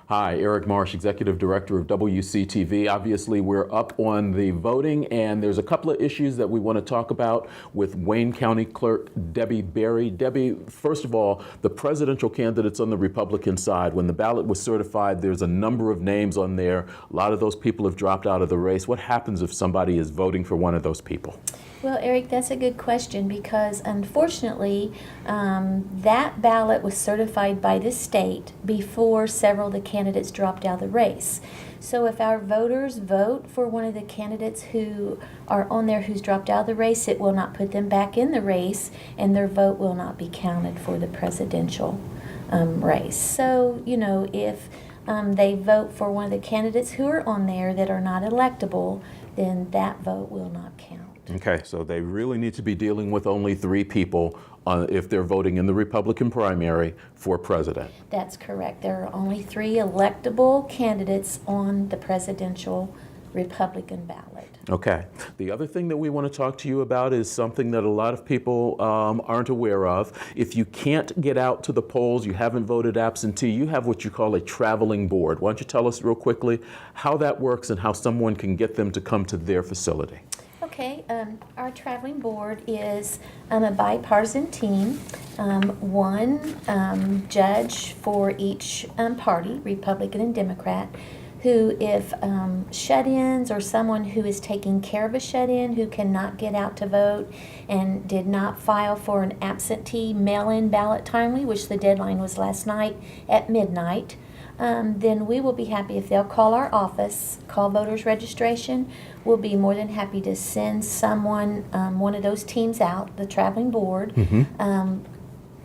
Hi, Eric Marsh, Executive Director of WCTV. Obviously, we're up on the voting, and there's a couple of issues that we want to talk about with Wayne County Clerk Debbie Berry. Debbie, first of all, the presidential candidates on the Republican side, when the ballot was certified, there's a number of names on there. A lot of those people have dropped out of the race. What happens if somebody is voting for one of those people? Well, Eric, that's a good question because unfortunately that ballot was certified by the state before several of the candidates dropped out of the race. So if our voters vote for one of the candidates who are on there who's dropped out of the race, it will not put them back in the race and their vote will not be counted for the presidential race. So, you know, if they vote for one of the candidates who are on there that are not electable, then that vote will not count. Okay, so they really need to be dealing with only 3 people if they're voting in the Republican primary for president. That's correct. There are only 3 electable candidates on the presidential Republican ballot. Okay. The other thing that we want to talk to you about is something that a lot of people aren't aware of. If you can't get out to the polls, you haven't voted absentee, you have what you call a traveling board. Why don't you tell us real quickly how that works and how someone can get them to come to their facility? Okay, our traveling board is a bipartisan team, one judge for each party, Republican and Democrat, who if shut-ins or someone who is taking care of a shut-in who cannot get out to vote and did not file for an absentee mail-in ballot timely, which the deadline was last night at midnight, then we will be happy if they'll call our office, call voters registration. We'll be more than happy to send someone, one of those teams out, the traveling board,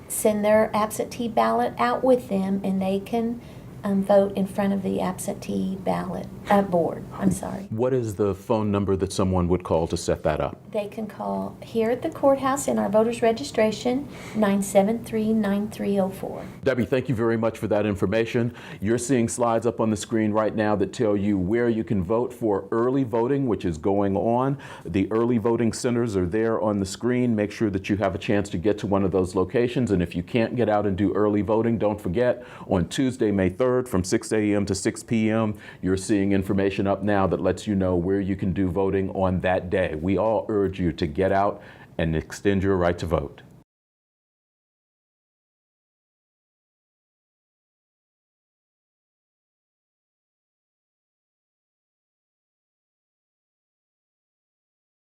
send their absentee ballot out with them, and they can vote in front of the absentee ballot board. I'm sorry. What is the phone number that someone would call to set that up? They can call here at the courthouse in our voters registration, 973-9304. Debbie, thank you very much for that information. You're seeing slides up on the screen right now that tell you where you can vote for early voting, which is going on. The early voting centers are there on the screen. Make sure that you have a chance to get to one of those locations. And if you can't get out and do early voting, don't forget, on Tuesday, May 3rd, from 6 a.m. to 6 p.m., you're seeing information up now that lets you know where you can do voting on that day. We all urge you to get out and extend your right to vote.